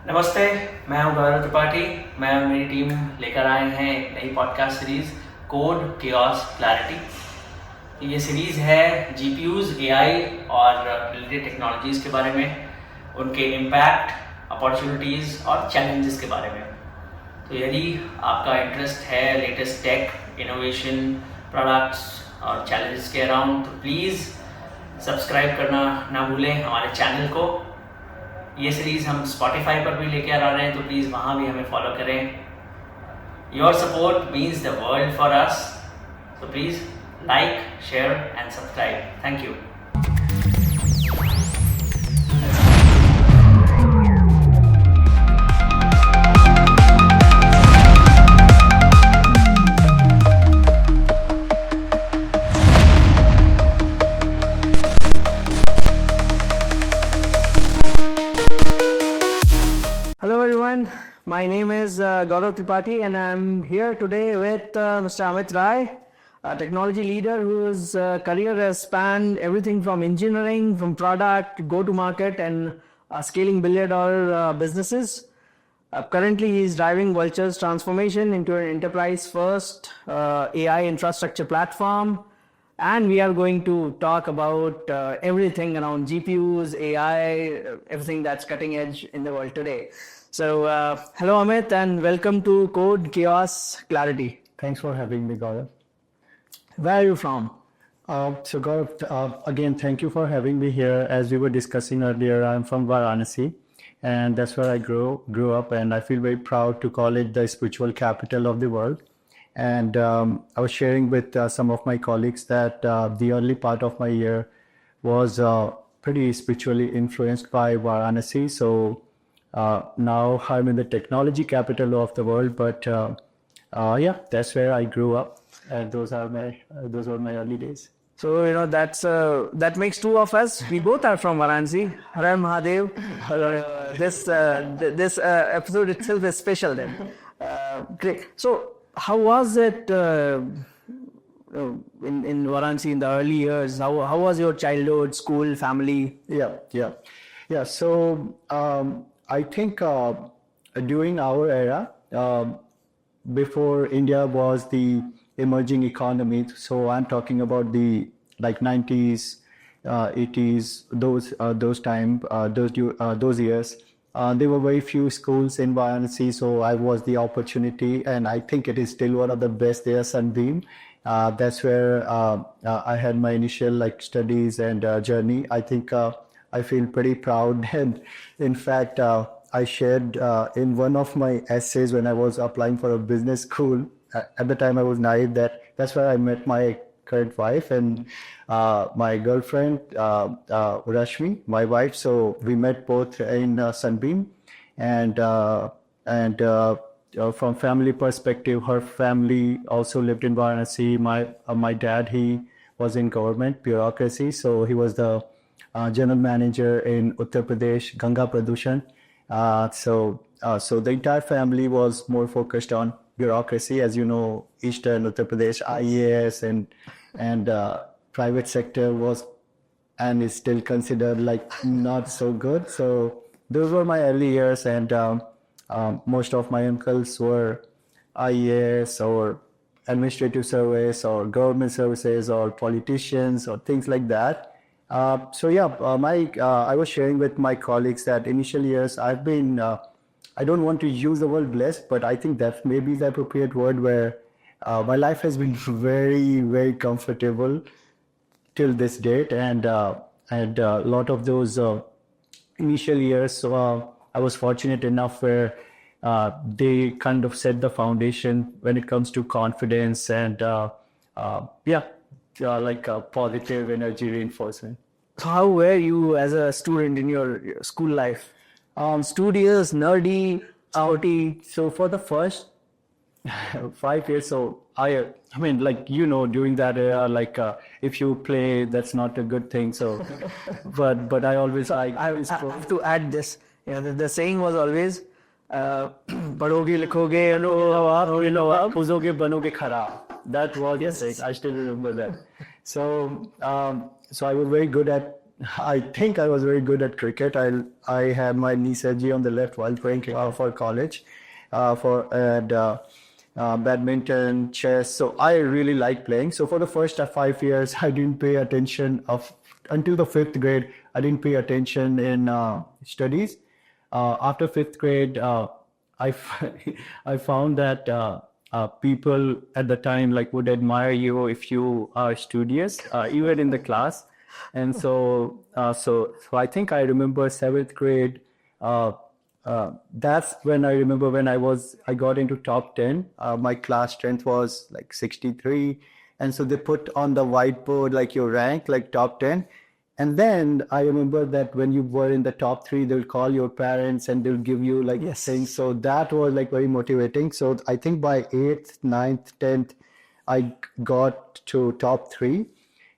नमस्ते। मैं हूं गौरव त्रिपाठी। मैं और मेरी टीम लेकर आए हैं एक नई podcast series code chaos clarity. ये सीरीज़ है जीपीयूज़, एआई और रिलेटेड टेक्नोलॉजीज़ के बारे में, उनके इम्पैक्ट, अपॉर्चुनिटीज़ और चैलेंजेस के बारे में। तो यदि आपका इंटरेस्ट है लेटेस्ट टेक, इनोवेशन, प्रोडक्ट्स और चैलेंजेस के अराउंड, तो प्लीज़ सब्सक्राइब करना ना भूलें हमारे चैनल को। ये सीरीज़ हम स्पॉटिफाई पर भी लेके आ रहे हैं, तो प्लीज़ वहाँ भी हमें फॉलो करें। Your support means the world for us, so please like, share and subscribe. Thank you. Hello everyone, my name is Gaurav Tripathi and I'm here today with Mr. Amit Rai, a technology leader whose career has spanned everything from engineering, from product, go-to-market and scaling billion-dollar businesses. Currently, he is driving Vultr's transformation into an enterprise-first AI infrastructure platform. And we are going to talk about everything around GPUs, AI, everything that's cutting edge in the world today. So, hello Amit, and welcome to Code Chaos Clarity. Thanks for having me, Gaurav. Where are you from? So Gaurav, again, thank you for having me here. As we were discussing earlier, I'm from Varanasi, and that's where I grew up, and I feel very proud to call it the spiritual capital of the world. And I was sharing with some of my colleagues that the early part of my year was pretty spiritually influenced by Varanasi. So now I'm in the technology capital of the world, but yeah, that's where I grew up, and those were my early days. So, that makes two of us. We both are from Varanasi. Har Mahadev. This episode itself is special then. Great. So, how was it in Varanasi in the early years? How was your childhood, school, family? Yeah. So I think during our era, before India was the emerging economy, so I'm talking about the like 90s, 80s, those years. There were very few schools in Varanasi, so I was the opportunity, and I think it is still one of the best there, Sunbeam. That's where I had my initial like studies and journey. I think I feel pretty proud, and in fact, I shared in one of my essays when I was applying for a business school. At the time, I was naive that's where I met my current wife and my girlfriend Rashmi, my wife. So we met both in Sunbeam, and from family perspective, her family also lived in Varanasi. My dad, he was in government bureaucracy, so he was the general manager in Uttar Pradesh Ganga Pradushan. So the entire family was more focused on bureaucracy. As you know, Eastern Uttar Pradesh, IAS and private sector was and is still considered like not so good. So those were my early years, and most of my uncles were IAS or administrative service or government services or politicians or things like that. I was sharing with my colleagues that initial years I've been, I don't want to use the word blessed, but I think that may be the appropriate word, where my life has been very, very comfortable till this date, and a lot of those initial years, so I was fortunate enough where they kind of set the foundation when it comes to confidence and positive energy reinforcement. So, how were you as a student in your school life? Studious, nerdy, sporty. So for the first 5 years, so I mean, like, during that era, like if you play, that's not a good thing. So, but I always I have to add this. The saying was always, "पढ़ोगे लिखोगे पूजोगे बनोगे खराब." That was, yes, I still remember that. So I was very good at I think I was very good at cricket. I had my knee surgery on the left while playing for college, for and badminton, chess. So I really like playing. So for the first 5 years, I didn't pay attention of until the fifth grade. I didn't pay attention in studies. After fifth grade, I I found that people at the time like would admire you if you are studious, even in the class. And so I think I remember seventh grade. That's when I remember when I got into top 10. My class strength was like 63, and so they put on the whiteboard like your rank, like top 10. And then I remember that when you were in the top three, they'll call your parents and they'll give you like things. So that was like very motivating. So I think by eighth, ninth, 10th, I got to top three.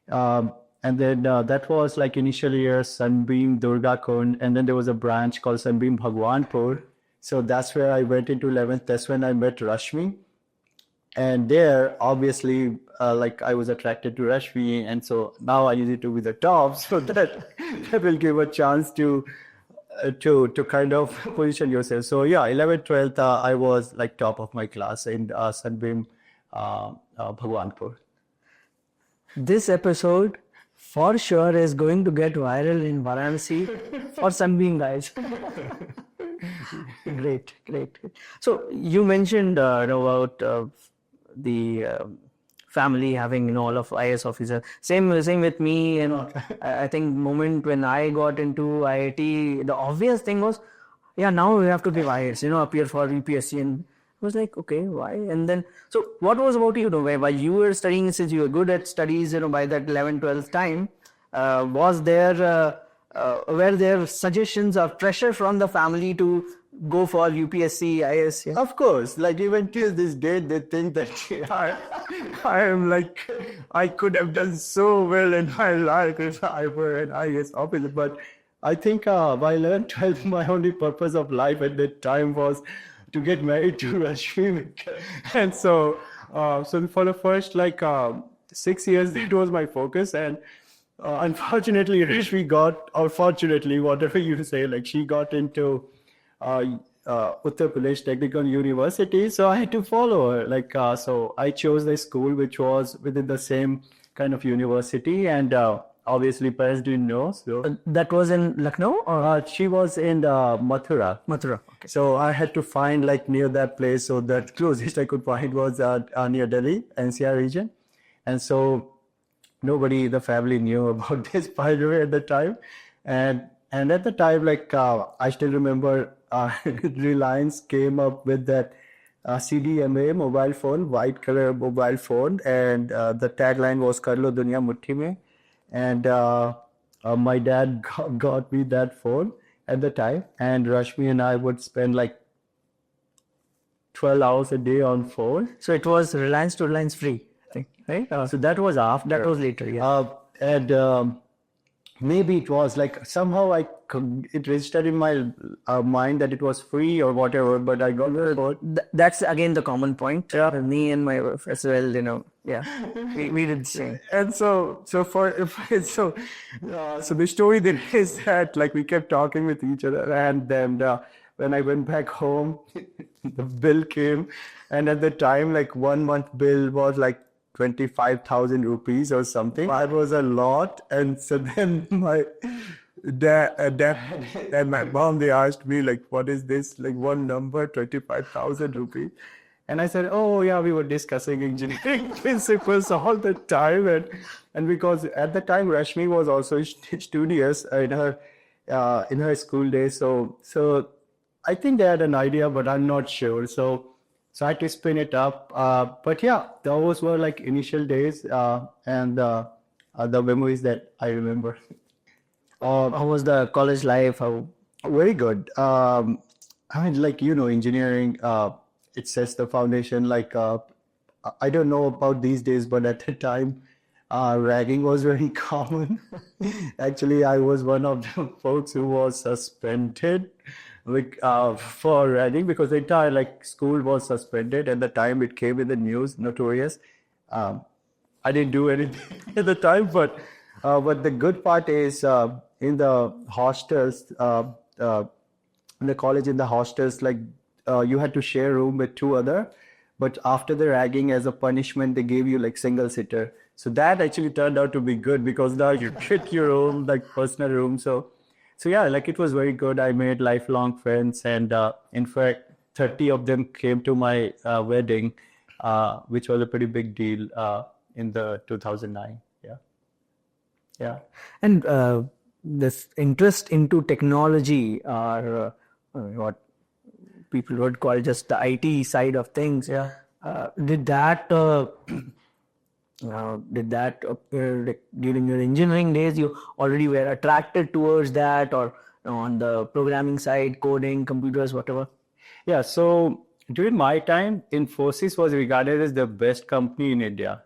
And then that was like initial year Sunbeam Durga Kund, and then there was a branch called Sunbeam Bhagwanpur. So that's where I went into 11th. That's when I met Rashmi. And there, obviously, like I was attracted to Rashmi, and so now I needed to be the top, so that will give a chance to kind of position yourself. So yeah, 11th, 12th, I was like top of my class in Sunbeam Bhagwanpur. This episode for sure is going to get viral in Varanasi for Sunbeam guys. Great. So you mentioned about the family having all of IAS officers. Same with me. I think moment when I got into IIT, the obvious thing was, now we have to give IAS, appear for UPSC, and I was like, okay, why? And then, so what was about you, while you were studying, since you were good at studies, by that 11th, 12th time, was there, were there suggestions or pressure from the family to go for UPSC, IAS? Yeah? Of course, like even till this day, they think that I am like, I could have done so well in my life if I were an IAS officer. But I think by 11, 12, my only purpose of life at that time was to get married to Rashmi. And so for the first 6 years, that was my focus. And unfortunately, Rashmi got, or fortunately, whatever you say, like she got into Uttar Pradesh Technical University. So I had to follow her. So I chose a school which was within the same kind of university. And obviously, parents didn't know. So that was in Lucknow, or she was in Mathura. Mathura. Okay. So I had to find near that place. So the closest I could find was near Delhi, NCR region. And so nobody in the family knew about this, by the way, at the time. And at the time, I still remember Reliance came up with that CDMA mobile phone, white color mobile phone. And the tagline was Kar lo duniya mutti mein. And my dad got me that phone at the time, and Rashmi and I would spend 12 hours a day on phone. So it was Reliance to Reliance free, I think, right? So that was after. That was later, yeah. And maybe it was somehow it registered in my mind that it was free or whatever, but I got the phone. That's again the common point. Me and my wife as well, we did the same. And so the story then is that we kept talking with each other, and then when I went back home, the bill came, and at the time 1 month bill was 25,000 rupees or something. That was a lot. And so then my dad and my mom, they asked me what is this? One number, 25,000 rupees. And I said, oh yeah, we were discussing engineering principles all the time. And because at the time, Rashmi was also studious in her school days. So I think they had an idea, but I'm not sure. So I had to spin it up. But yeah, those were initial days and the memories that I remember. How was the college life? Very good. I mean, engineering, it sets the foundation. I don't know about these days, but at the time, ragging was very common. Actually, I was one of the folks who was suspended for ragging, because the entire school was suspended. At the time it came in the news, notorious. I didn't do anything at the time, but But the good part is in the hostels, in the college, in the hostels, like you had to share room with two other, but after the ragging, as a punishment, they gave you like single sitter. So that actually turned out to be good because now you get your own like personal room. So yeah, like it was very good. I made lifelong friends, and in fact, 30 of them came to my wedding, which was a pretty big deal in the 2009. Yeah. Yeah. And this interest into technology, or what people would call just the IT side of things, Yeah. did that like during your engineering days, you already were attracted towards that, or on the programming side, coding, computers, whatever? Yeah, so during my time, Infosys was regarded as the best company in India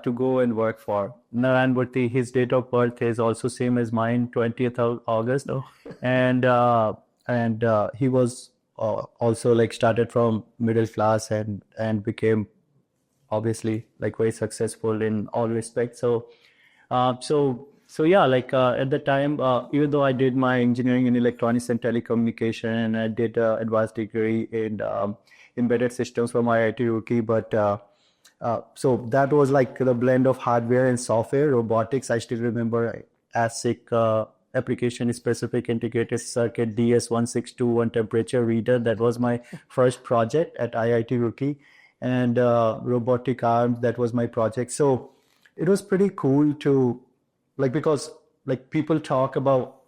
to go and work for. Narayan Murthy, his date of birth is also same as mine, 20th of August, Oh. and he was also like started from middle class and became obviously like very successful in all respects. So yeah, like at the time, even though I did my engineering in electronics and telecommunication, and I did advanced degree in embedded systems from IIT Roorkee, but so that was like the blend of hardware and software, robotics. I still remember ASIC, application specific integrated circuit, DS1621 temperature reader. That was my first project at IIT Roorkee, and robotic arms. That was my project. So it was pretty cool to like, because like people talk about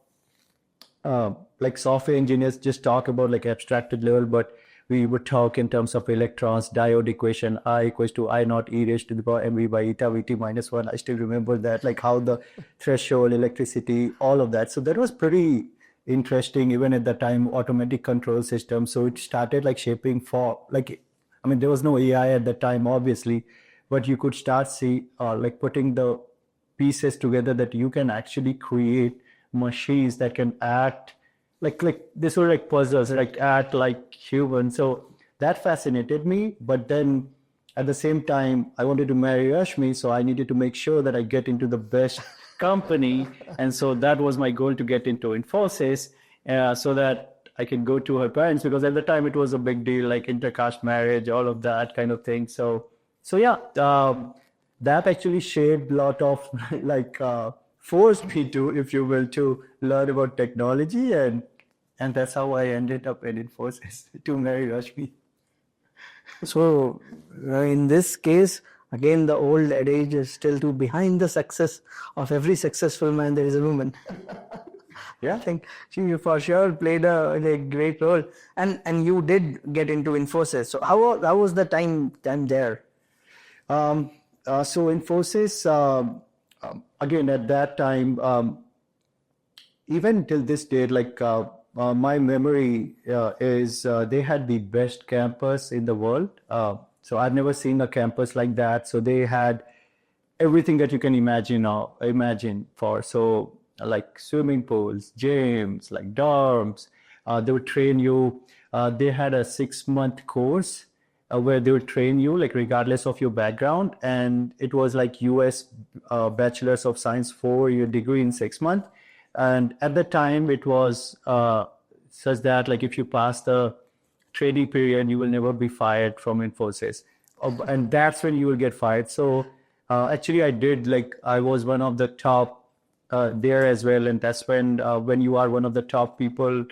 like software engineers just talk about like abstracted level, but we would talk in terms of electrons, diode equation, I equals to I naught e raised to the power mv by eta vt minus 1. I still remember that, like how the threshold, electricity, all of that. So that was pretty interesting even at the time, automatic control system. So it started like shaping for like, I mean, there was no AI at the time, obviously, but you could start see like putting the pieces together that you can actually create machines that can act like this were like puzzles, like act like humans. So that fascinated me. But then at the same time, I wanted to marry Rashmi, so I needed to make sure that I get into the best company, and so that was my goal, to get into Infosys, so that I can go to her parents, because at the time it was a big deal, like intercaste marriage, all of that kind of thing. So yeah, that actually shaped a lot of like forced me to, if you will, to learn about technology, and that's how I ended up in Infosys to marry Rashmi. So, in this case, again, the old adage is still to behind the success of every successful man, there is a woman. Yeah. I think she for sure played a great role, and you did get into Infosys. So how was the time there? So Infosys, again at that time, even till this day, like my memory is they had the best campus in the world. So I've never seen a campus like that. So they had everything that you can imagine for. So like swimming pools, gyms, like dorms. They would train you. They had a 6-month course where they would train you like regardless of your background, and it was like US Bachelor's of Science 4-year degree in 6 months. And at the time it was such that like if you pass the trainee period, you will never be fired from Infosys, and that's when you will get fired. So actually I did, like I was one of the top there as well, and that's when you are one of the top people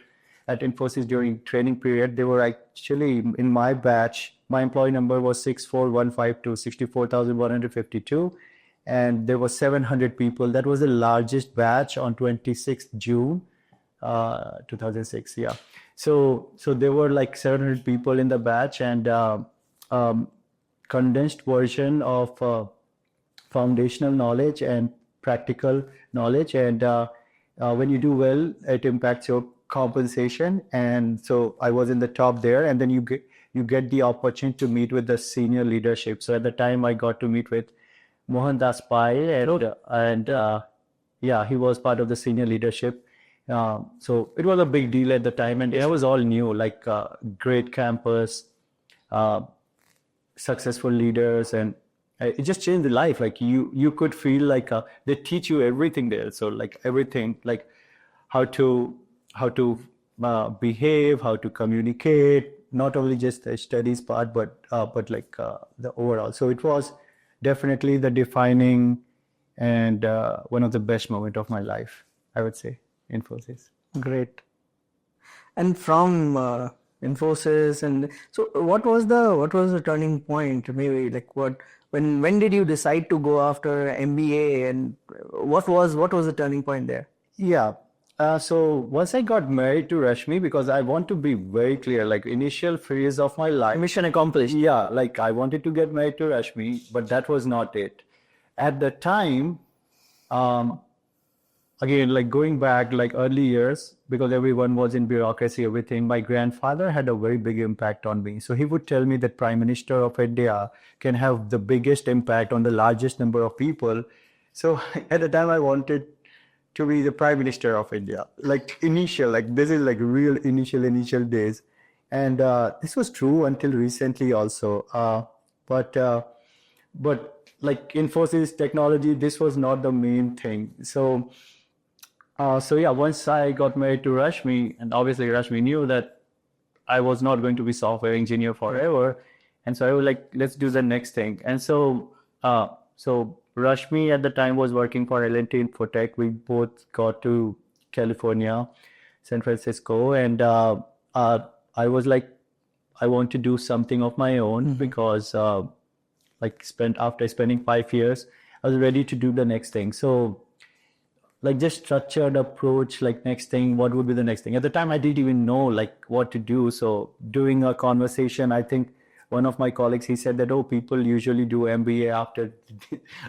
at Infosys during training period. They were actually in my batch. My employee number was 64152, 64,152, and there were 700 people. That was the largest batch on 26th June, 2006. Yeah. So there were like 700 people in the batch, and condensed version of foundational knowledge and practical knowledge. And when you do well, it impacts your compensation. And so I was in the top there, and then you get the opportunity to meet with the senior leadership. So at the time I got to meet with Mohandas Pai, and yeah, he was part of the senior leadership. So it was a big deal at the time, and it was all new, like great campus, successful leaders, and It just changed the life. Like you could feel like they teach you everything there. So like everything, like how to behave, how to communicate, not only just the studies part, but like the overall. So it was definitely the defining and one of the best moment of my life, I would say, Infosys. Great. And from Infosys, and so what was the turning point? Maybe like when did you decide to go after MBA, and what was the turning point there? Yeah. So once I got married to Rashmi, because I want to be very clear, like initial phase of my life, Mission accomplished. yeah, like I wanted to get married to Rashmi, but that was not it. At the time, um, again, like going back like early years, because everyone was in bureaucracy, everything, my grandfather had a very big impact on me. So he would tell me that Prime Minister of India can have the biggest impact on the largest number of people. So at the time I wanted to be the Prime Minister of India. Like initial, like this is like real initial days. And this was true until recently also. But like Infosys technology, this was not the main thing. So yeah, once I got married to Rashmi, and obviously Rashmi knew that I was not going to be software engineer forever, and so I was like, let's do the next thing. And so Rashmi at the time was working for L&T Infotech. We both got to California, San Francisco, and I was like, I want to do something of my own because after spending 5 years, I was ready to do the next thing. So like just structured approach, like next thing, what would be the next thing? At the time, I didn't even know like what to do. So doing a conversation, I think one of my colleagues, he said that, oh, people usually do MBA after,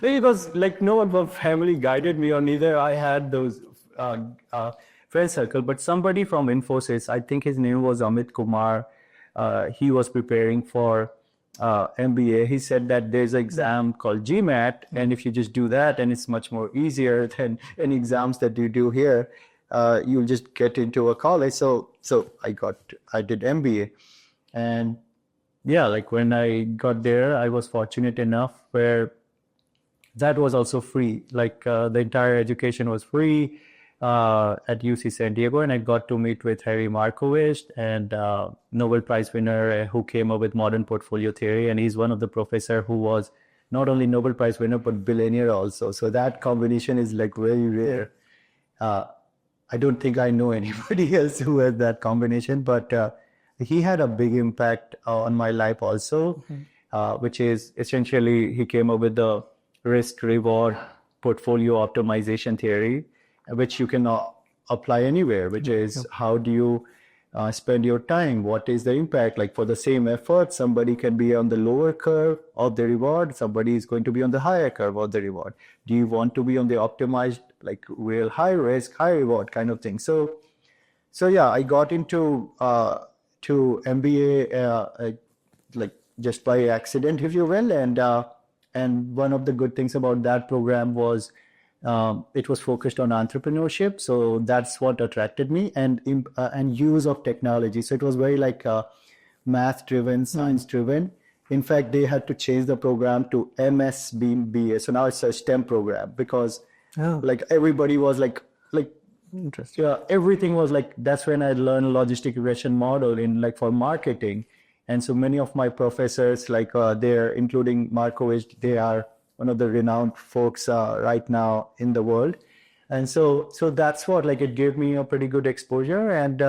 because like no one from family guided me, or neither I had those friend circle, but somebody from Infosys, I think his name was Amit Kumar, he was preparing for MBA. He said that there's an exam called GMAT, and if you just do that, and it's much more easier than any exams that you do here, you'll just get into a college. So I did MBA, and yeah, like when I got there, I was fortunate enough where that was also free. Like the entire education was free at UC San Diego, and I got to meet with Harry Markowitz and Nobel Prize winner who came up with modern portfolio theory, and he's one of the professor who was not only Nobel Prize winner but billionaire also. So that combination is like very rare. I don't think I know anybody else who has that combination, but he had a big impact on my life also, which is essentially he came up with the risk reward portfolio optimization theory, which you can apply anywhere, which is how do you spend your time? What is the impact? Like for the same effort, somebody can be on the lower curve of the reward, somebody is going to be on the higher curve of the reward. Do you want to be on the optimized, like real high risk, high reward kind of thing? So yeah, I got into to MBA like just by accident, if you will, and one of the good things about that program was it was focused on entrepreneurship, so that's what attracted me, and use of technology. So it was very like math driven, science driven. In fact, they had to change the program to MSBA, so now it's a STEM program because like everybody was like Interesting. yeah, everything was like, that's when I learned logistic regression model in like for marketing. And so many of my professors, like they're including Markowitz, they are one of the renowned folks right now in the world. And so that's what, like, it gave me a pretty good exposure. And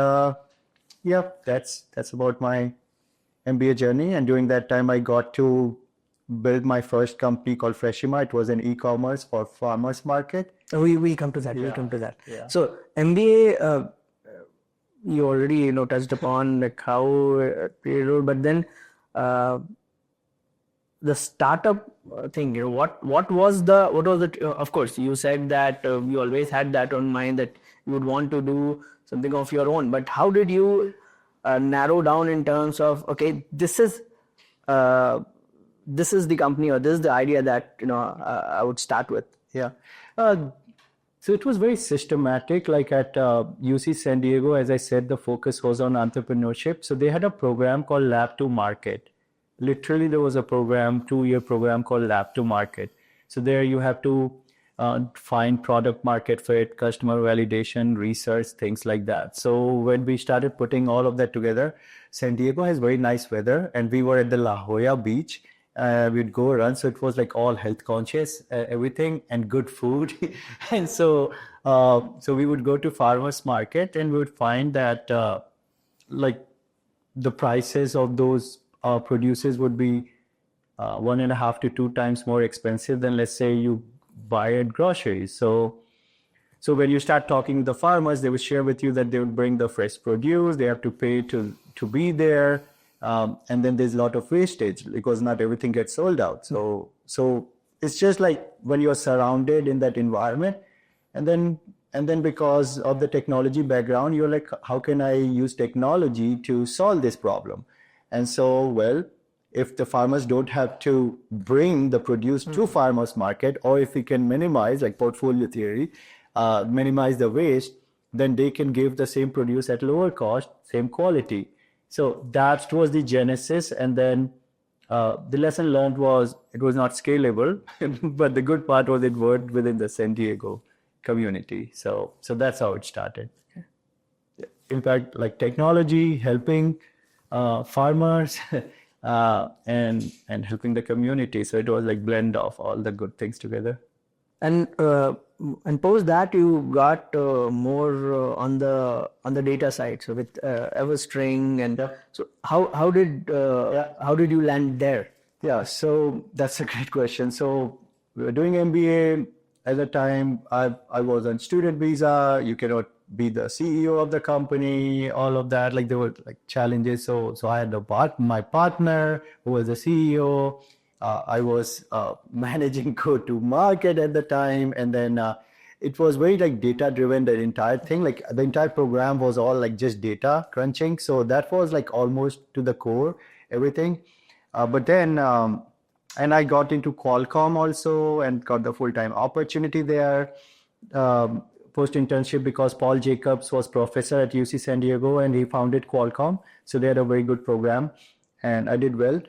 yeah, that's about my MBA journey. And during that time, I got to build my first company called Freshima. It was an e-commerce for farmers market. We come to that. We come to that. Yeah. So MBA, you already touched upon like how but then the startup thing. What was the of course you said that you always had that on mind that you would want to do something of your own. But how did you narrow down in terms of, okay, this is the company, or this is the idea that I would start with? Yeah. So it was very systematic. Like at UC San Diego, as I said, the focus was on entrepreneurship. So they had a program called Lab to Market. literally there was a program, 2-year program called Lab to Market. So there you have to find product market fit, customer validation, research, things like that. So when we started putting all of that together, San Diego has very nice weather, and we were at the La Jolla beach. We'd go run, so it was like all health conscious, everything, and good food. And so we would go to farmers market, and we would find that like the prices of those producers would be 1.5 to 2 times more expensive than, let's say, you buy at groceries. So when you start talking to the farmers, they will share with you that they would bring the fresh produce, they have to pay to be there, and then there's a lot of wastage because not everything gets sold out. So it's just like when you're surrounded in that environment, and then because of the technology background, you're like, how can I use technology to solve this problem? And so, well, if the farmers don't have to bring the produce to farmers market, or if we can minimize, like portfolio theory, minimize the waste, then they can give the same produce at lower cost, same quality. So that was the genesis. And then the lesson learned was it was not scalable, but the good part was it worked within the San Diego community. So that's how it started. In fact, like technology helping farmers and helping the community. So it was like blend of all the good things together. And post that you got more on the data side. So with Everstring and so how did you land there? Yeah, so that's a great question. So we were doing MBA at the time. I was on student visa. You cannot be the CEO of the company, all of that. Like there were like challenges. So I had my partner who was the CEO. I was managing go-to-market at the time, and then it was very like data-driven. The entire thing, like the entire program was all like just data crunching. So that was like almost to the core, everything. But then, and I got into Qualcomm also and got the full-time opportunity there. Post-internship because Paul Jacobs was professor at UC San Diego and he founded Qualcomm. So they had a very good program and I did well.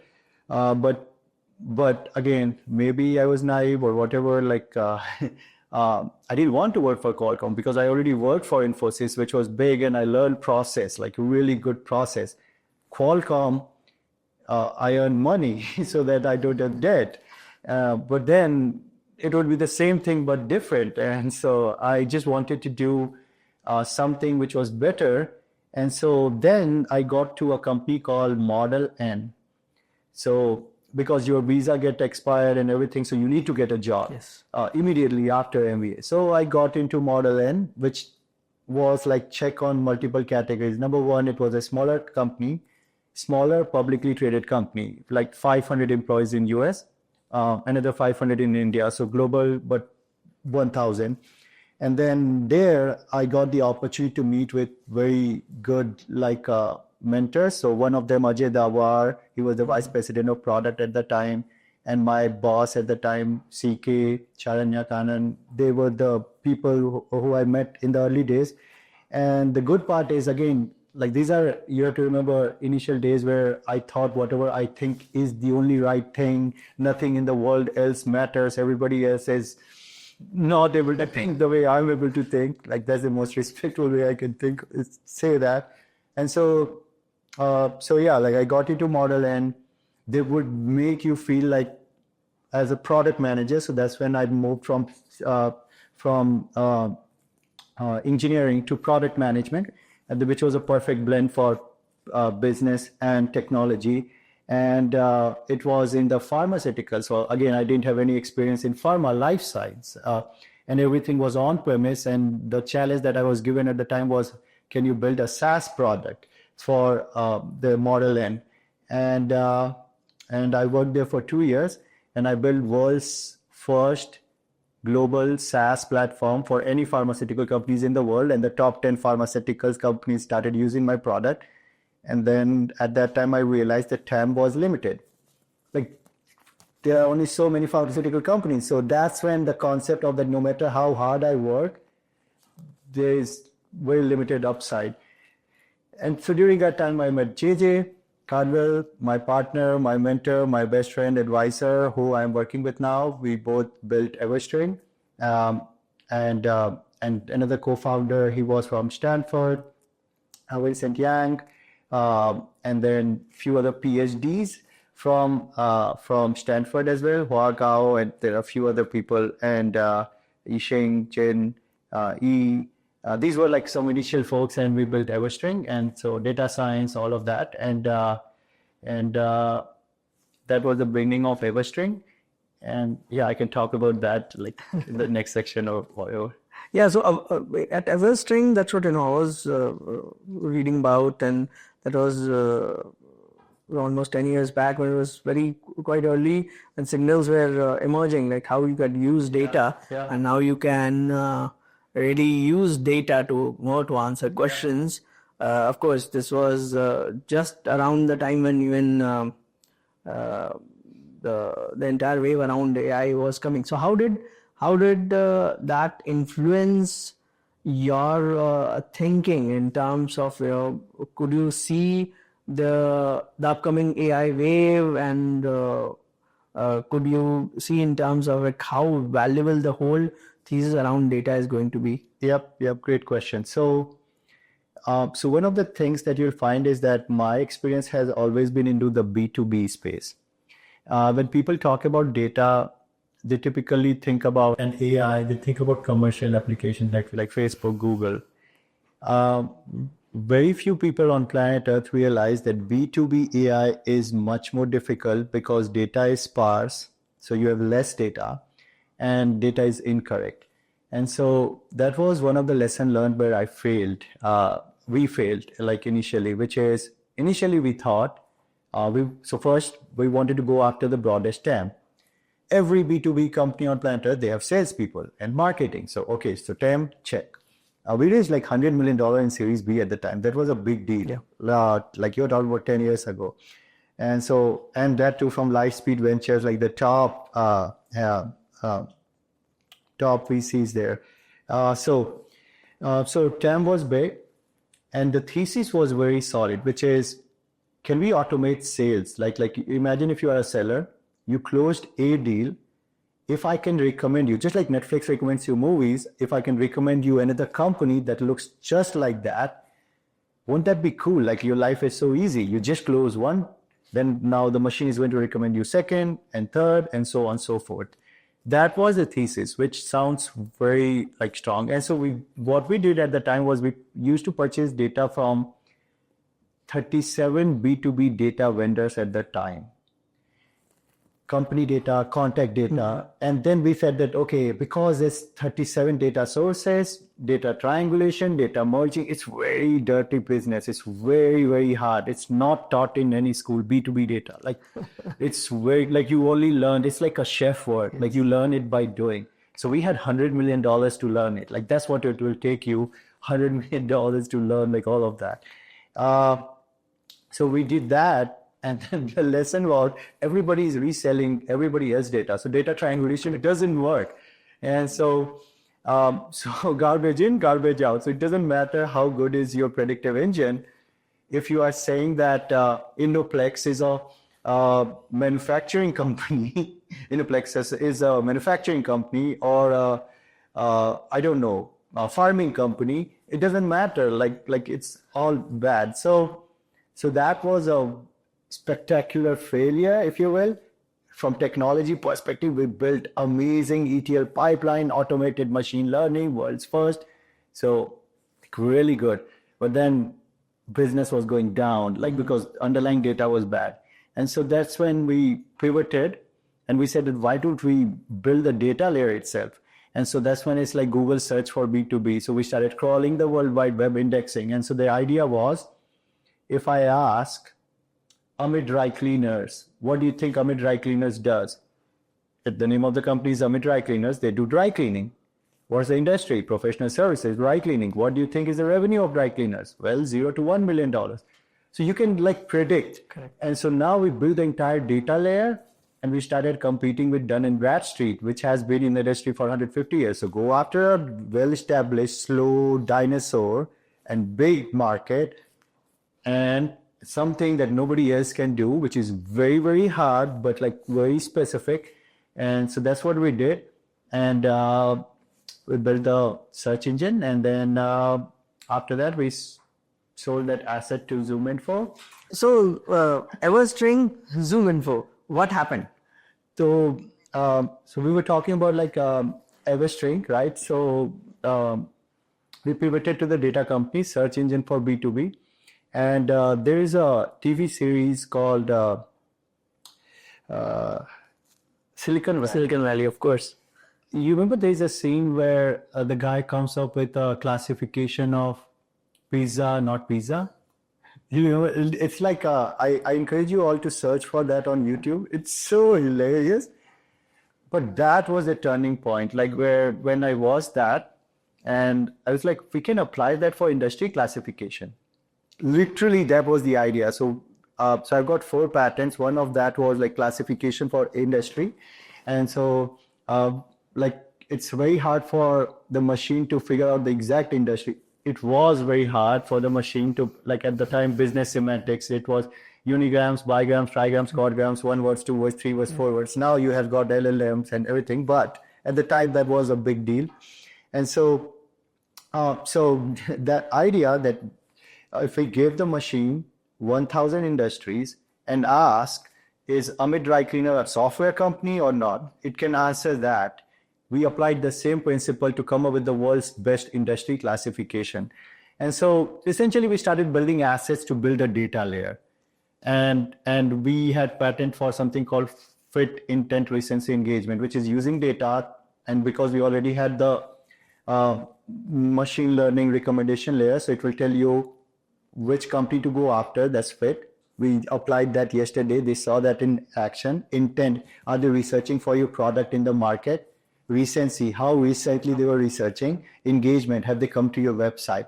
But again, maybe I was naive or whatever, like I didn't want to work for Qualcomm because I already worked for Infosys, which was big, and I learned process, like really good process. Qualcomm, I earn money so that I don't have debt. But then it would be the same thing but different. And so I just wanted to do something which was better. And so then I got to a company called Model N. So because your visa get expired and everything, so you need to get a job immediately after MBA. So I got into Model N, which was like check on multiple categories. Number one, it was a smaller company, smaller publicly traded company, like 500 employees in US, another 500 in India. So global, but 1,000. And then there I got the opportunity to meet with very good like mentors. So one of them, Ajay Dawar, he was the vice president of product at the time. And my boss at the time, CK, Charanya Kanan, they were the people who I met in the early days. And the good part is, again, like these are, you have to remember initial days where I thought whatever I think is the only right thing, nothing in the world else matters. Everybody else is not able to think the way I'm able to think. Like that's the most respectful way I can think, is say that. And so yeah, like I got into Model N. They would make you feel like as a product manager. So that's when I moved from engineering to product management, which was a perfect blend for business and technology. And it was in the pharmaceutical. So again, I didn't have any experience in pharma life science, and everything was on premise. And the challenge that I was given at the time was, can you build a SaaS product for the Model N? And I worked there for 2 years, and I built world's first global SaaS platform for any pharmaceutical companies in the world. And the top 10 pharmaceuticals companies started using my product. And then at that time, I realized that TAM was limited. Like there are only so many pharmaceutical companies. So that's when the concept of that no matter how hard I work, there is very limited upside. And so during that time, I met JJ, Cardwell, my partner, my mentor, my best friend, advisor, who I'm working with now, we both built Everstring. And another co-founder, he was from Stanford, Vincent Yang, and then few other PhDs from Stanford as well, Hua Gao, and there are a few other people, and Yisheng, Chen, Yi. These were like some initial folks, and we built Everstring, and so data science, all of that, and that was the beginning of Everstring. And yeah, I can talk about that like in the next section or whatever. Yeah, so at Everstring, that's what I was reading about, and that was almost 10 years back when it was quite early, and signals were emerging, like how you could use data, and now you can really use data to answer questions. Of course, this was just around the time when even the entire wave around AI was coming. So how did that influence your thinking in terms of, could you see the upcoming AI wave, and could you see in terms of like how valuable the whole thesis around data is going to be? Yep, great question. So one of the things that you'll find is that my experience has always been into the B2B space. When people talk about data, they typically think about an AI, they think about commercial applications like Facebook, Google. Very few people on planet Earth realize that B2B AI is much more difficult because data is sparse, so you have less data, and data is incorrect. And so that was one of the lessons learned where I failed. We failed like initially, which is initially we thought, first we wanted to go after the broadest TAM. Every B2B company on planet Earth, they have salespeople and marketing. So TAM, check. We raised like $100 million in Series B at the time. That was a big deal. Yeah. Like you're talking about 10 years ago. And that too from Lightspeed Ventures, like the top VCs there. So TAM was big, and the thesis was very solid, which is, can we automate sales? Like imagine if you are a seller, you closed a deal. If I can recommend you, just like Netflix recommends you movies, if I can recommend you another company that looks just like that, won't that be cool? Like your life is so easy. You just close one, then now the machine is going to recommend you second and third, and so on and so forth. That was the thesis, which sounds very like strong. And so what we did at the time was we used to purchase data from 37 B2B data vendors at that time. Company data, contact data, and then we said that, okay, because there's 37 data sources, data triangulation, data merging, it's very dirty business. It's very, very hard. It's not taught in any school, B2B data. Like it's very, like you only learn, it's like a chef work. Yes. Like you learn it by doing. So we had $100 million to learn it. Like that's what it will take you, $100 million to learn like all of that. So we did that. And then the lesson was everybody is reselling everybody else's data. So data triangulation, it doesn't work. And so garbage in, garbage out. So it doesn't matter how good is your predictive engine. If you are saying that Innoplex is a manufacturing company, Innoplex is a manufacturing company, or I don't know, a farming company, it doesn't matter. Like it's all bad. So that was a spectacular failure, if you will. From technology perspective, we built amazing ETL pipeline, automated machine learning, world's first. So really good. But then business was going down, like because underlying data was bad. And so that's when we pivoted and we said that why don't we build the data layer itself? And so that's when it's like Google search for B2B. So we started crawling the World Wide Web indexing. And so the idea was, if I ask Amit Rai Cleaners, what do you think Amit Rai Cleaners does? The name of the company is Amit Rai Cleaners. They do dry cleaning. What's the industry? Professional services, dry cleaning. What do you think is the revenue of dry cleaners? Well, $0 to $1 million. So you can like predict. Correct. And so now we build the entire data layer, and we started competing with Dun & Bradstreet, which has been in the industry for 150 years. So go after a well-established, slow dinosaur and big market, and something that nobody else can do, which is very, very hard, but like very specific. And so that's what we did. And we built the search engine. And then after that, we sold that asset to Zoominfo. So, Everstring, Zoominfo, what happened? So, so we were talking about like Everstring, right? So we pivoted to the data company, search engine for B2B. And there is a TV series called Silicon Valley. Silicon Valley, of course. You remember there's a scene where the guy comes up with a classification of pizza, not pizza? You know, it's like I encourage you all to search for that on YouTube. It's so hilarious. But that was a turning point, like where when I was that, and I was like, we can apply that for industry classification. Literally, that was the idea. So, so I've got 4 patents. One of that was like classification for industry, and so like it's very hard for the machine to figure out the exact industry. It was very hard for the machine to, like at the time, business semantics. It was unigrams, bigrams, trigrams, quadgrams, 1 words, 2 words, 3 words, 4 words. Now you have got LLMs and everything, but at the time that was a big deal. And so, so that idea that if we give the machine 1,000 industries and ask, is Amit Rai Cleaner a software company or not? It can answer that. We applied the same principle to come up with the world's best industry classification. And so essentially we started building assets to build a data layer. And we had patent for something called fit intent recency engagement, which is using data. And because we already had the machine learning recommendation layer, so it will tell you which company to go after, that's fit. We applied that yesterday. They saw that in action. Intent, are they researching for your product in the market? Recency, how recently they were researching. Engagement, have they come to your website?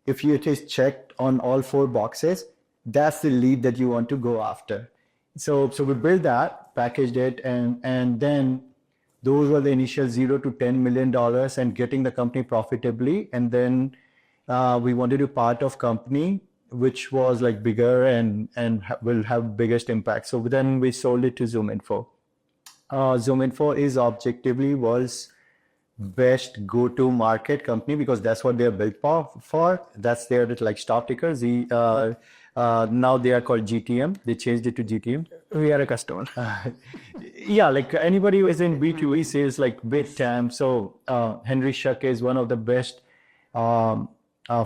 If it is checked on all 4 boxes, that's the lead that you want to go after. So we built that, packaged it, and then those were the initial $0 to $10 million and getting the company profitably. And then we wanted to be part of company which was like bigger and will have biggest impact. So then we sold it to Zoominfo. Zoominfo is objectively world's best go-to-market company because that's what they're built for. That's their like stock ticker. Now they are called GTM. They changed it to GTM. We are a customer. Yeah, like anybody who is in B2B sales, like big time. So Henry Schuck is one of the best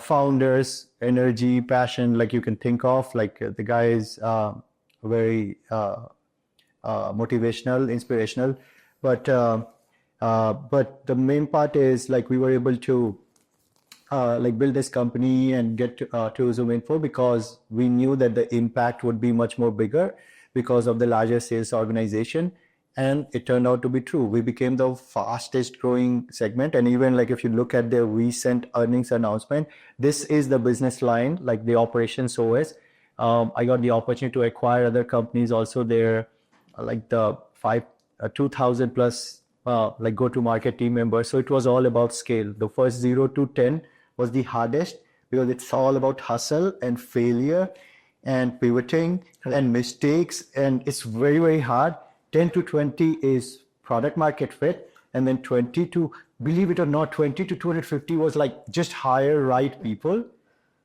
founders, energy, passion, like you can think of. Like the guy is very motivational, inspirational. But the main part is like we were able to like build this company and get to Zoominfo because we knew that the impact would be much more bigger because of the larger sales organization. And it turned out to be true. We became the fastest growing segment. And even like if you look at the recent earnings announcement, this is the business line, like the operations OS. I got the opportunity to acquire other companies also there, like the 2,000 plus like go-to-market team members. So it was all about scale. The first 0 to 10 was the hardest because it's all about hustle and failure and pivoting and mistakes. And it's very, very hard. 10 to 20 is product market fit. And then 20 to, believe it or not, 20 to 250 was like just hire right people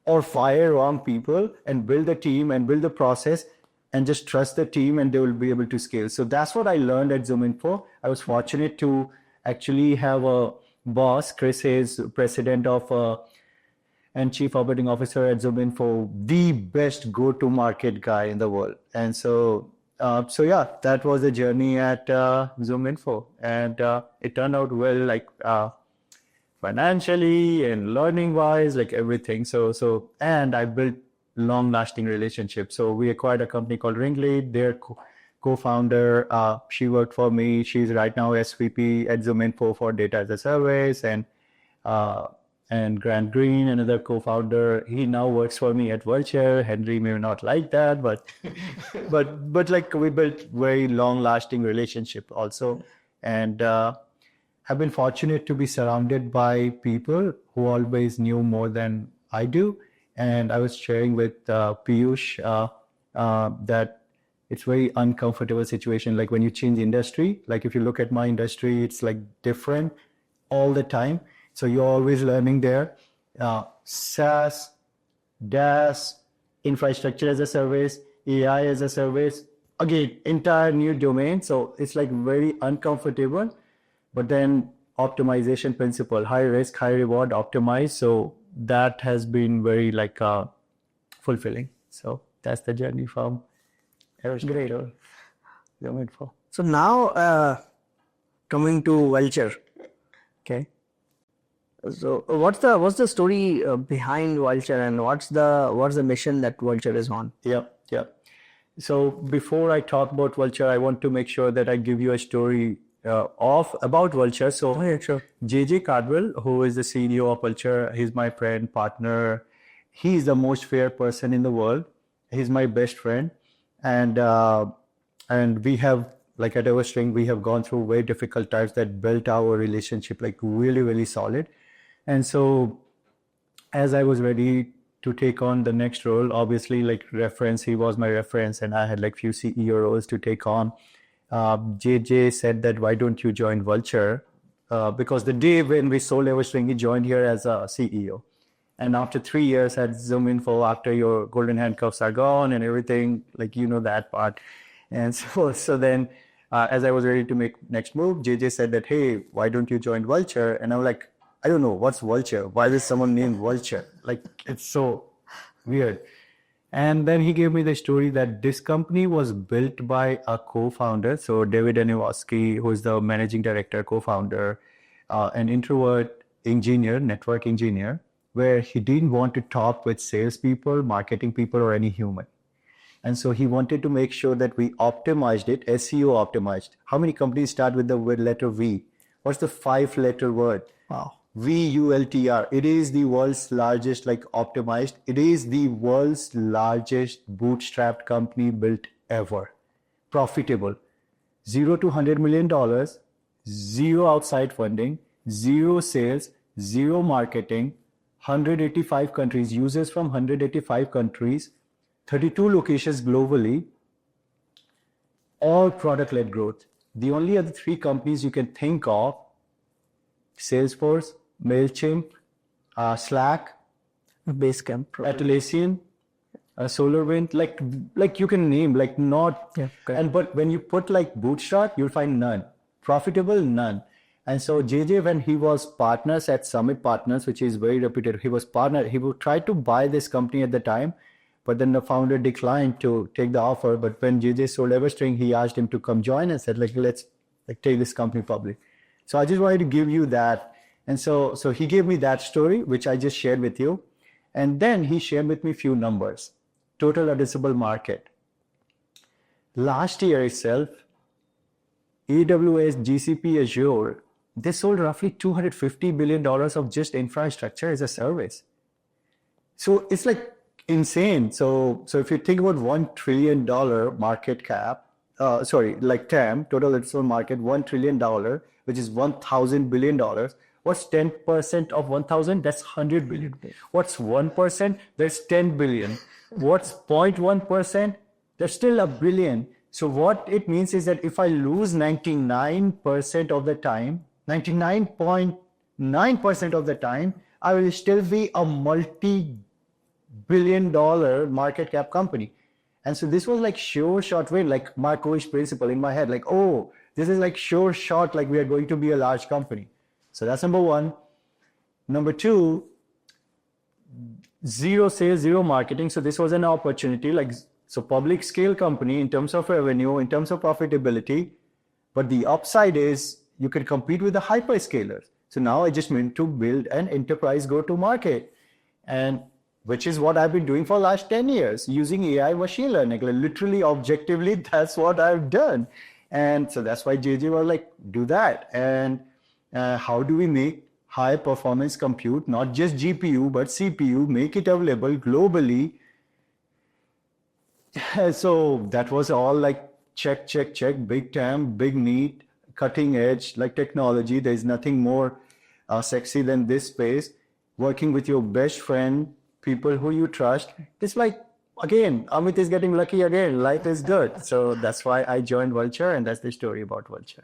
or fire wrong people and build a team and build a process and just trust the team and they will be able to scale. So that's what I learned at Zoominfo. I was fortunate to actually have a boss, Chris Hayes, president of and chief operating officer at Zoominfo, the best go-to-market guy in the world. And so yeah, that was the journey at Zoominfo. And it turned out well, like financially and learning-wise, like everything. So and I built long-lasting relationships. So we acquired a company called Ringlead. Their co-founder, she worked for me. She's right now SVP at Zoominfo for data as a service. And Grant Green, another co-founder, he now works for me at Vultr. Henry may not like that, but but like we built very long-lasting relationship also, and have been fortunate to be surrounded by people who always knew more than I do, And I was sharing with Piyush that it's very uncomfortable situation. Like when you change industry, like if you look at my industry, it's like different all the time. So you're always learning there. SaaS, DaaS, infrastructure as a service, AI as a service, again, entire new domain. So it's like very uncomfortable, but then optimization principle, high risk, high reward, optimize. So that has been very like fulfilling. So that's the journey from Everstring to Zoominfo. So now coming to Vultr. Okay. So what's the story behind Vultr, and what's the mission that Vultr is on? Yeah. So before I talk about Vultr, I want to make sure that I give you a story about Vultr. So yeah, sure. JJ Cardwell, who is the CEO of Vultr, he's my friend, partner. He's the most fair person in the world. He's my best friend, and we have, like at Everstring, we have gone through very difficult times that built our relationship like really, really solid. And so as I was ready to take on the next role, obviously like reference, he was my reference, and I had like few CEO roles to take on. JJ said that, why don't you join Vultr? Because the day when we sold Everstring, he joined here as a CEO. And after 3 years at Zoominfo, after your golden handcuffs are gone and everything, like, you know, that part. And so then as I was ready to make next move, JJ said that, hey, why don't you join Vultr? And I'm like, I don't know, what's Vultr? Why is someone named Vultr? Like, it's so weird. And then he gave me the story that this company was built by a co-founder. So David Anivosky, who is the managing director, co-founder, an introvert engineer, network engineer, where he didn't want to talk with salespeople, marketing people, or any human. And so he wanted to make sure that we optimized it, SEO optimized. How many companies start with the word letter V? What's the 5-letter word? Wow. VULTR. It is the world's largest, like optimized. It is the world's largest bootstrapped company built ever. Profitable. 0 to $100 million, zero outside funding, zero sales, zero marketing, 185 countries, users from 185 countries, 32 locations globally, all product-led growth. The only other 3 companies you can think of, Salesforce, MailChimp, Slack, Basecamp, Atlassian, SolarWind, like you can name, like not. Yeah, okay. And but when you put like Bootstrap, you'll find none. Profitable, none. And so JJ, when he was partners at Summit Partners, which is very reputed, he was partner. He would try to buy this company at the time, but then the founder declined to take the offer. But when JJ sold Everstring, he asked him to come join and said, like, let's like take this company public. So I just wanted to give you that. And so he gave me that story, which I just shared with you. And then he shared with me a few numbers. Total addressable market. Last year itself, AWS, GCP, Azure, they sold roughly $250 billion of just infrastructure as a service. So it's like insane. So if you think about $1 trillion market cap, like TAM, total addressable market, $1 trillion, which is $1,000 billion. What's 10% of 1,000? That's 100 billion. What's 1%? That's 10 billion. What's 0.1%? There's still a billion. So what it means is that if I lose 99% of the time, 99.9% of the time, I will still be a multi-billion dollar market cap company. And so this was like sure shot win, like Markovic principle in my head, like, oh, this is like sure shot, like we are going to be a large company. So that's number one. Number two, zero sales, zero marketing. So this was an opportunity, like, so public scale company in terms of revenue, in terms of profitability, but the upside is you can compete with the hyperscalers. So now I just meant to build an enterprise go-to-market, and which is what I've been doing for the last 10 years, using AI machine learning. Like literally, objectively, that's what I've done. And so that's why JJ was like, do that. And how do we make high performance compute, not just GPU, but CPU, make it available globally? So that was all like check, big TAM, big need, cutting edge, like technology. There's nothing more sexy than this space. Working with your best friend, people who you trust. It's like, again, Amit is getting lucky again. Life is good. So that's why I joined Vultr, and that's the story about Vultr.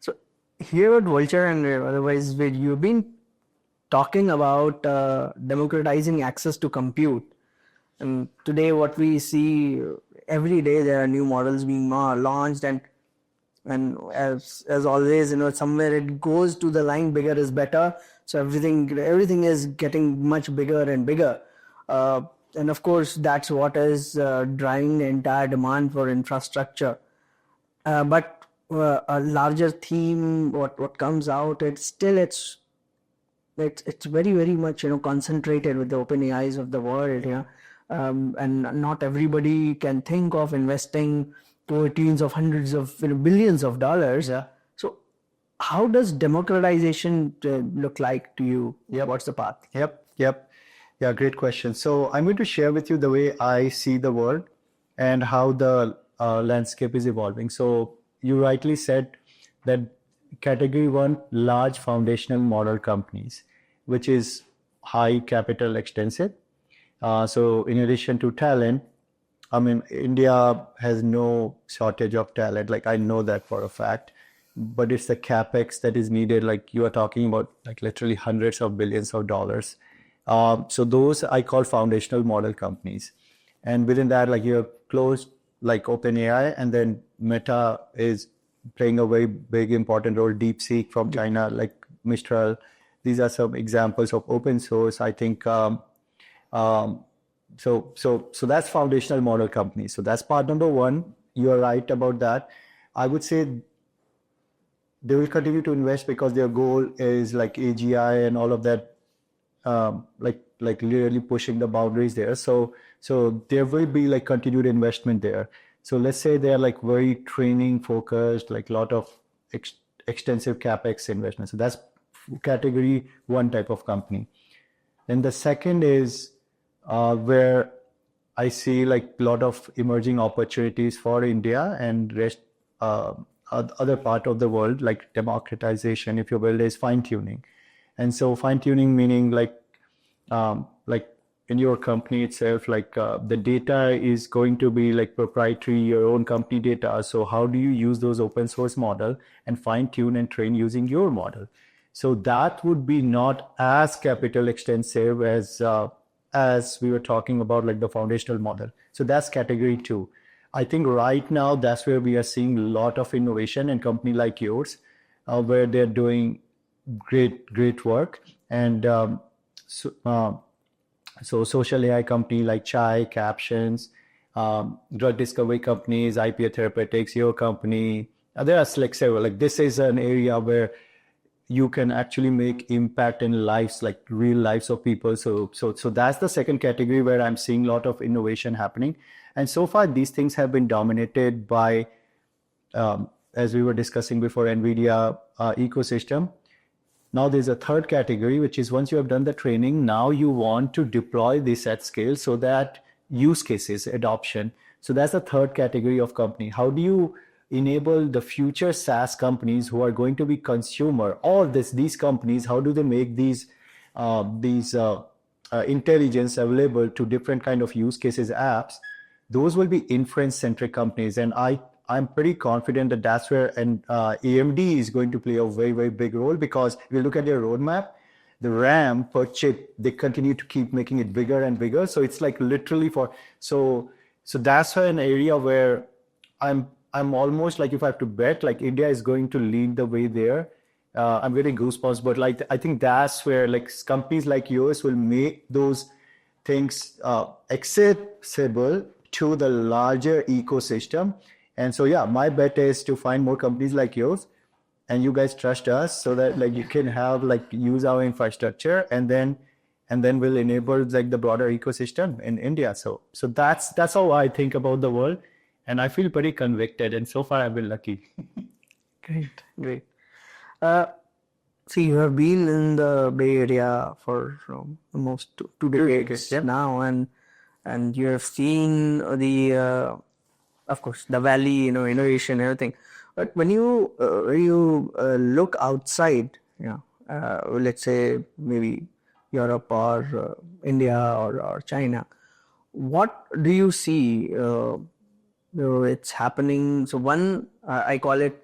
So here at Vultr and otherwise, you've been talking about democratizing access to compute. And today, what we see every day, there are new models being launched, and as always, somewhere it goes to the line, bigger is better. So everything is getting much bigger and bigger, and of course, that's what is driving the entire demand for infrastructure. But a larger theme, what comes out, it's very, very much concentrated with the open AIs of the world, and not everybody can think of investing teens of hundreds of billions of dollars. Yeah. So how does democratization look like to you? Yep. What's the path? Yep. Yeah, great question. So I'm going to share with you the way I see the world and how the landscape is evolving. So you rightly said that category one, large foundational model companies, which is high capital extensive. So in addition to talent, I mean, India has no shortage of talent. Like, I know that for a fact, but it's the capex that is needed. Like, you are talking about like literally hundreds of billions of dollars. So those I call foundational model companies. And within that, like, you have closed like OpenAI, and then Meta is playing a very big important role. DeepSeek from China, like Mistral. These are some examples of open source. I think so that's foundational model companies. So that's part number one. You are right about that. I would say they will continue to invest because their goal is like AGI and all of that, like literally pushing the boundaries there. So there will be like continued investment there. So let's say they're like very training focused, like a lot of extensive capex investment. So that's category one type of company. Then the second is where I see like a lot of emerging opportunities for India and rest other part of the world, like democratization, if you will, is fine tuning. And so fine tuning meaning like in your company itself, like the data is going to be like proprietary, your own company data. So how do you use those open source model and fine tune and train using your model? So that would be not as capital extensive as we were talking about, like the foundational model. So that's category two. I think right now that's where we are seeing a lot of innovation and company like yours, where they're doing great work. And so social AI company like Chai, Captions, drug discovery companies, IPA Therapeutics, your company, there are like several. Like, this is an area where you can actually make impact in lives, like real lives of people. So that's the second category where I'm seeing a lot of innovation happening. And so far, these things have been dominated by, as we were discussing before, NVIDIA ecosystem. Now there's a third category, which is once you have done the training, now you want to deploy this at scale so that use cases, adoption. So that's the third category of company. How do you enable the future SaaS companies who are going to be consumer, all these companies, how do they make these intelligence available to different kind of use cases, apps? Those will be inference centric companies. And I'm pretty confident that that's where AMD is going to play a very, very big role, because if you look at their roadmap, the RAM per chip, they continue to keep making it bigger and bigger. So it's like literally so that's an area where I'm almost like, if I have to bet, like India is going to lead the way there. I'm getting goosebumps, but like I think that's where like companies like yours will make those things accessible to the larger ecosystem. And so yeah, my bet is to find more companies like yours, and you guys trust us so that like you can have like use our infrastructure, and then we'll enable like the broader ecosystem in India. So that's how I think about the world. And I feel pretty convicted, and so far I've been lucky. Great. See, you have been in the Bay Area for almost two decades now, and you have seen the, of course, the valley, innovation, everything. But when you look outside, let's say maybe Europe or India or China. What do you see? It's happening. So one, I call it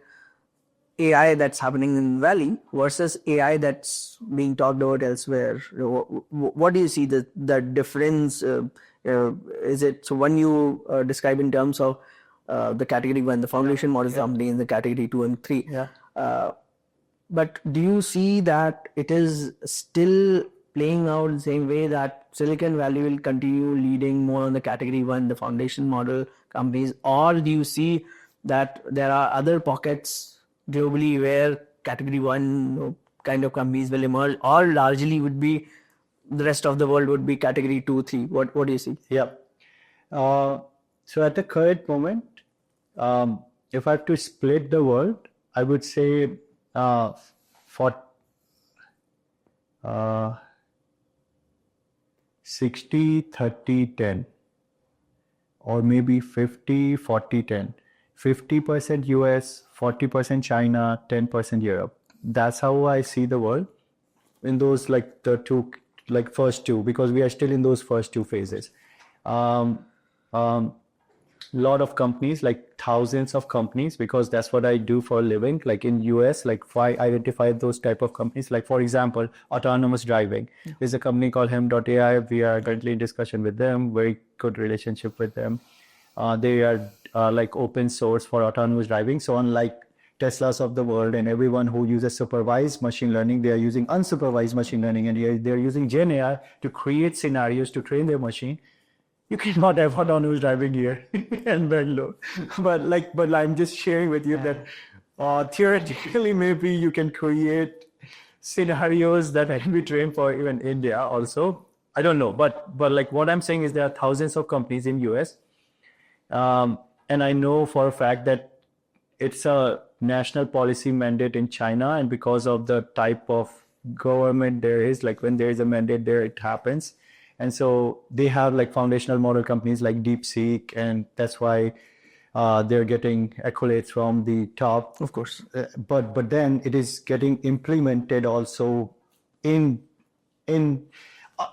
AI that's happening in Valley versus AI that's being talked about elsewhere. What do you see the difference? Is it so? One you describe in terms of the category one, the foundation models company in the category 2 and 3. Yeah. But do you see that it is still playing out the same way that Silicon Valley will continue leading more on the category one, the foundation model companies, or do you see that there are other pockets globally where category one kind of companies will emerge, or largely would be the rest of the world would be category 2, 3? What do you see? Yeah. So at the current moment, if I have to split the world, I would say for 60, 30, 10, or maybe 50, 40, 10. 50% US, 40% China, 10% Europe. That's how I see the world in those like the two, like first two, because we are still in those first two phases. Lot of companies, like thousands of companies, because that's what I do for a living. Like in US, like if I identify those type of companies, like for example, autonomous driving. There's a company called Hem.ai. We are currently in discussion with them, very good relationship with them. They are like open source for autonomous driving. So unlike Teslas of the world and everyone who uses supervised machine learning, they are using unsupervised machine learning, and they're using Gen AI to create scenarios to train their machine. You cannot have autonomous driving here in Bangalore. But I'm just sharing with you that theoretically maybe you can create scenarios that can be trained for even India also. I don't know, but like what I'm saying is there are thousands of companies in US, and I know for a fact that it's a national policy mandate in China, and because of the type of government there is, like when there is a mandate there, it happens. And so they have like foundational model companies like DeepSeek, and that's why they're getting accolades from the top. Of course. But then it is getting implemented also in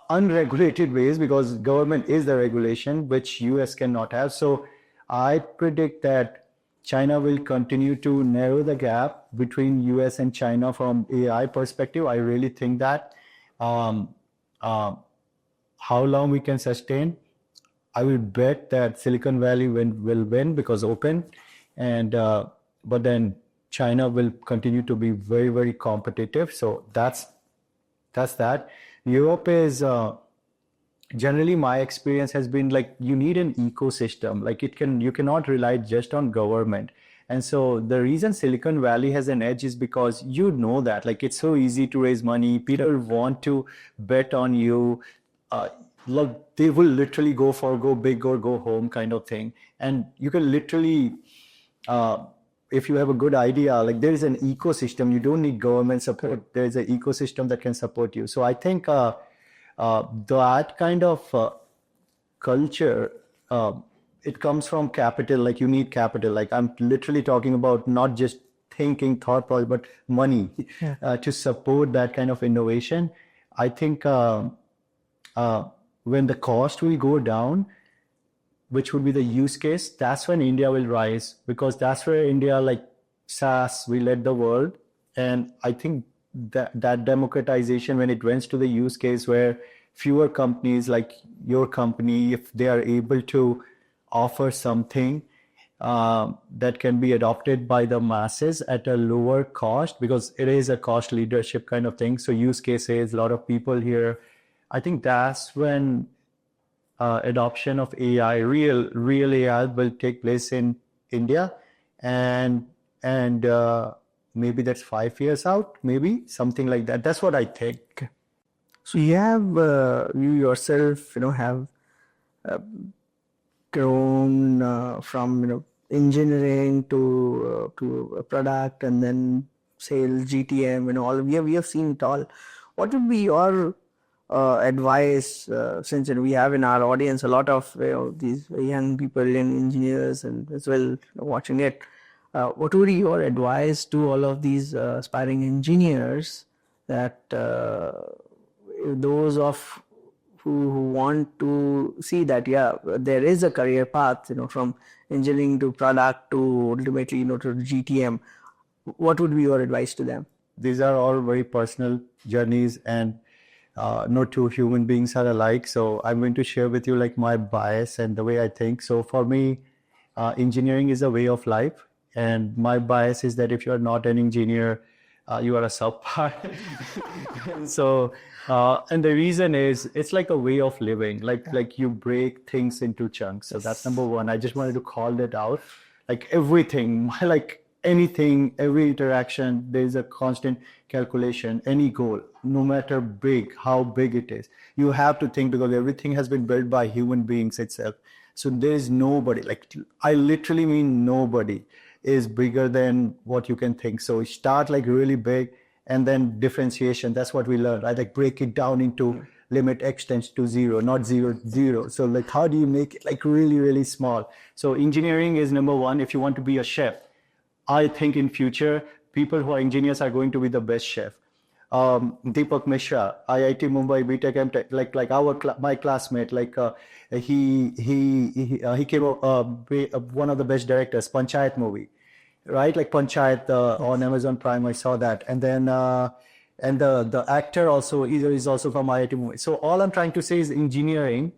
unregulated ways, because government is the regulation, which US cannot have. So I predict that China will continue to narrow the gap between US and China from AI perspective. I really think that. How long we can sustain, I will bet that Silicon Valley will win because open, and but then China will continue to be very, very competitive. So that's that. Europe is generally, my experience has been like you need an ecosystem. Like you cannot rely just on government. And so the reason Silicon Valley has an edge is because you know that like it's so easy to raise money. People want to bet on you. Look, they will literally go big or go home kind of thing. And you can literally, if you have a good idea, like there is an ecosystem, you don't need government support. There is an ecosystem that can support you. So I think that kind of culture, it comes from capital. Like you need capital. Like I'm literally talking about not just thinking, thought process, but money to support that kind of innovation. I think when the cost will go down, which would be the use case, that's when India will rise, because that's where India, like SaaS, we led the world. And I think that democratization, when it went to the use case where fewer companies like your company, if they are able to offer something that can be adopted by the masses at a lower cost, because it is a cost leadership kind of thing. So use cases, a lot of people here. I think that's when adoption of AI, real AI, will take place in India, and maybe that's 5 years out, maybe something like that. That's what I think. So you have you yourself, have grown from engineering to a product, and then sales, GTM, all we have seen it all. What would be your advice, since we have in our audience a lot of these young people and engineers and as well watching it, what would be your advice to all of these aspiring engineers that those of who want to see that, yeah, there is a career path, from engineering to product to ultimately, to GTM, what would be your advice to them? These are all very personal journeys, and no two human beings are alike. So I'm going to share with you like my bias and the way I think. So for me, engineering is a way of life, and my bias is that if you are not an engineer, you are a subpar. And so, and the reason is it's like a way of living. Like you break things into chunks. So that's number one. I just wanted to call that out. Like everything, like anything, every interaction, there is a constant calculation. Any goal, no matter how big it is, you have to think, because everything has been built by human beings itself. So there is nobody, like I literally mean nobody is bigger than what you can think. So start like really big, and then differentiation. That's what we learned. I like break it down into limit x tends to 0, not 0, 0. So like how do you make it like really, really small? So engineering is number one. If you want to be a chef, I think in future, people who are engineers are going to be the best chef. Deepak Mishra, IIT Mumbai, BTech, MTech, like my classmate, like he came one of the best directors, Panchayat movie, right? Like Panchayat on Amazon Prime, I saw that, and then and the actor also is also from IIT Mumbai. So all I'm trying to say is engineering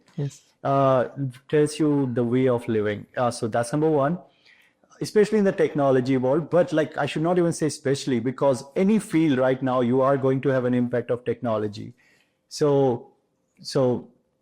tells you the way of living. So that's number one. Especially in the technology world, but like I should not even say especially, because any field right now you are going to have an impact of technology. So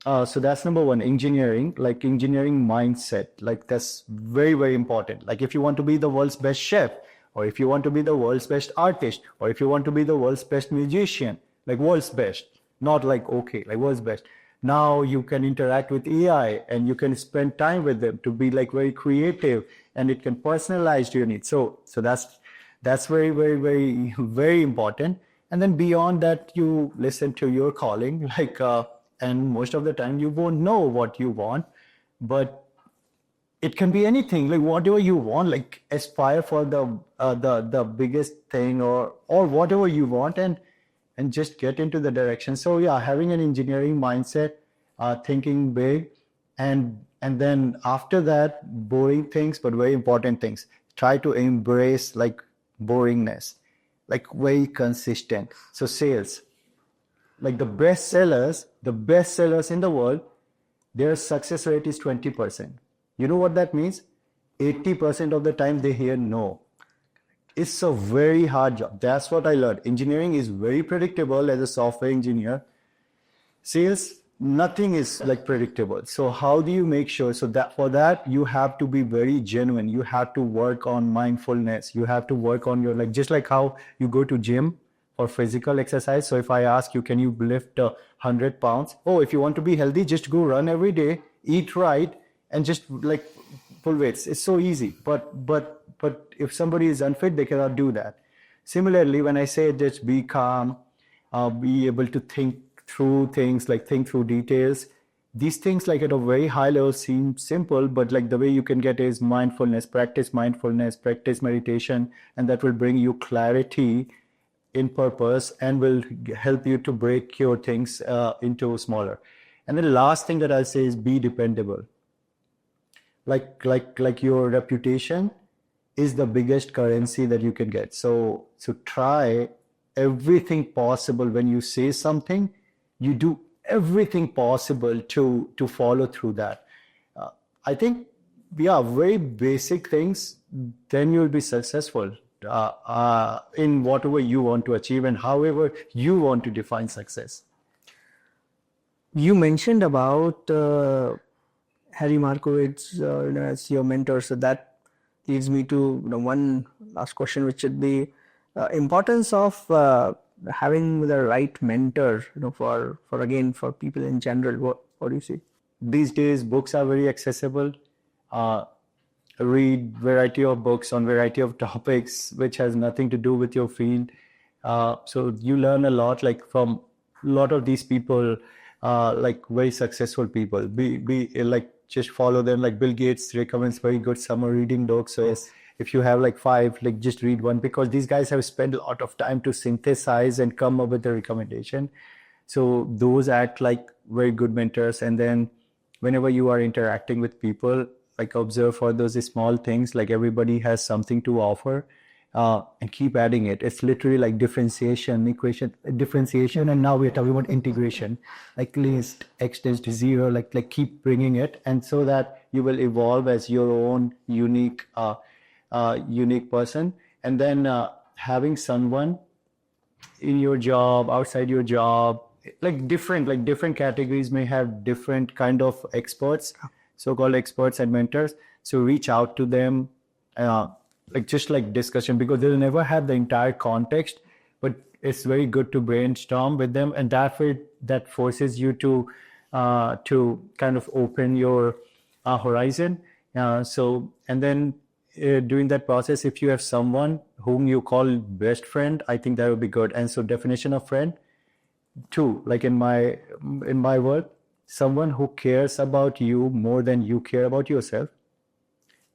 that's number one, engineering, like engineering mindset, like that's very, very important. Like if you want to be the world's best chef, or if you want to be the world's best artist, or if you want to be the world's best musician, like world's best, not like okay, like world's best. Now you can interact with AI and you can spend time with them to be like very creative, and it can personalize your needs. So that's very, very, very, very important. And then beyond that, you listen to your calling, like and most of the time you won't know what you want, but it can be anything, like whatever you want, like aspire for the biggest thing, or whatever you want, and just get into the direction. So yeah, having an engineering mindset, thinking big, and then after that, boring things, but very important things. Try to embrace like boringness, like very consistent. So sales, like the best sellers in the world, their success rate is 20%. You know what that means? 80% of the time they hear no. It's a very hard job. That's what I learned. Engineering is very predictable as a software engineer. Sales, nothing is like predictable. So how do you make sure? So that for that, you have to be very genuine. You have to work on mindfulness. You have to work on your, like, just like how you go to gym for physical exercise. So if I ask you, can you lift 100 pounds? Oh, if you want to be healthy, just go run every day, eat right, and just like pull weights. It's so easy. But if somebody is unfit, they cannot do that. Similarly, when I say just be calm, be able to think through things, like think through details, these things like at a very high level seem simple, but like the way you can get is mindfulness, practice meditation, and that will bring you clarity in purpose and will help you to break your things into smaller. And then the last thing that I'll say is be dependable. Like your reputation is the biggest currency that you can get. So try everything possible. When you say something, you do everything possible to follow through that. I think, yeah, very basic things, then you'll be successful in whatever you want to achieve and however you want to define success. You mentioned about Harry Markowitz as your mentor, so that leads me to one last question, which should be importance of having the right mentor, for people in general. What do you see? These days, books are very accessible. Read variety of books on variety of topics, which has nothing to do with your field. So you learn a lot, like from a lot of these people, like very successful people. Be like, just follow them. Like Bill Gates recommends very good summer reading books. So yes, if you have like 5, like just read one, because these guys have spent a lot of time to synthesize and come up with a recommendation. So those act like very good mentors. And then whenever you are interacting with people, like observe for those small things, like everybody has something to offer, and keep adding it. It's literally like differentiation, and now we're talking about integration, like list x tends to zero, like keep bringing it, and so that you will evolve as your own unique person. And then having someone in your job, outside your job, like different categories may have different kind of experts, so-called experts and mentors. So reach out to them, like just like discussion, because they'll never have the entire context, but it's very good to brainstorm with them, and that forces you to kind of open your horizon. So and then during that process, if you have someone whom you call best friend, I think that would be good. And so definition of friend, two, like in my world, someone who cares about you more than you care about yourself.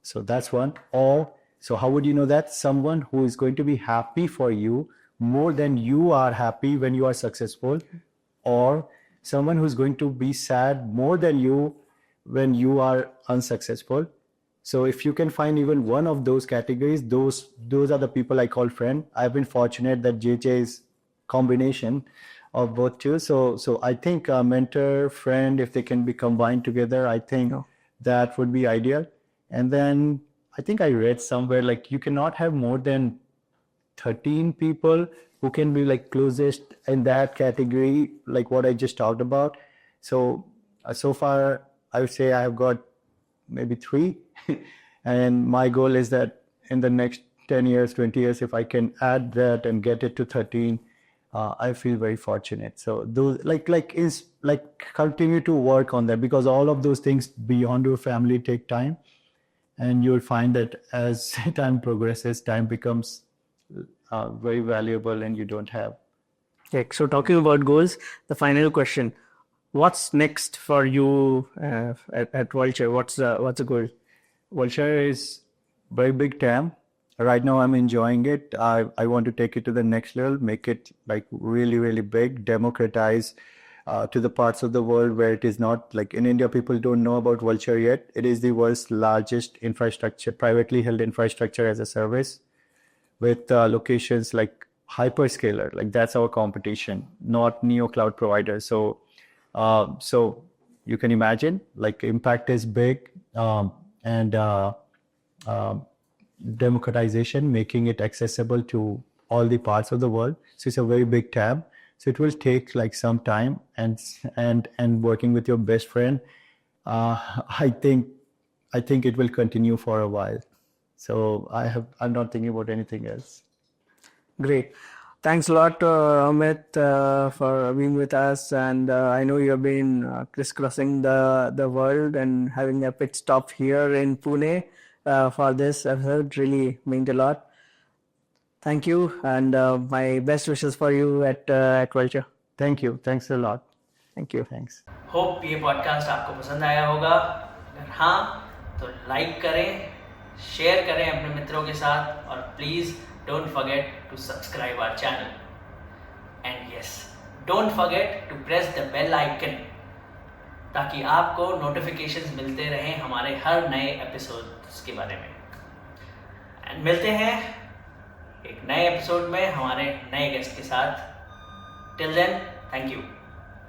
So that's one. Or so how would you know that? Someone who is going to be happy for you more than you are happy when you are successful, or someone who's going to be sad more than you when you are unsuccessful. So if you can find even one of those categories, those are the people I call friend. I've been fortunate that JJ is combination of both two. So I think mentor, friend, if they can be combined together, I think that would be ideal. And then I think I read somewhere like you cannot have more than 13 people who can be like closest in that category, like what I just talked about. So so far I would say I have got maybe 3 and my goal is that in the next 10 years, 20 years, if I can add that and get it to 13, I feel very fortunate. So those is continue to work on that, because all of those things beyond your family take time, and you'll find that as time progresses, time becomes very valuable, and you don't have. Okay, so talking about goals, the final question: what's next for you at Vultr? What's the goal? Vultr is very big TAM. Right now I'm enjoying it. I want to take it to the next level, make it like really, really big, democratize to the parts of the world where it is not. Like in India, people don't know about Vultr yet. It is the world's largest infrastructure, privately held infrastructure as a service, with locations like hyperscaler. Like that's our competition, not neo cloud providers. So you can imagine, like impact is big, and democratization, making it accessible to all the parts of the world. So it's a very big tab. So it will take like some time, and working with your best friend, I think it will continue for a while. So I'm not thinking about anything else. Great. Thanks a lot, Amit, for being with us. And I know you have been crisscrossing the world and having a pit stop here in Pune for this episode. Really meant a lot. Thank you, and my best wishes for you at Vultr. Thank you. Thanks a lot. Thank you. Thanks. Hope ये podcast आपको पसंद आया होगा. अगर हाँ तो like करें, share करें अपने मित्रों के साथ, और please don't forget to subscribe our channel. And yes, don't forget to press the bell icon ताकि आपको notifications मिलते रहें हमारे हर नए एपिसोड्स के बारे में. एंड मिलते हैं एक नए एपिसोड में हमारे नए गेस्ट के साथ. Till then, thank you.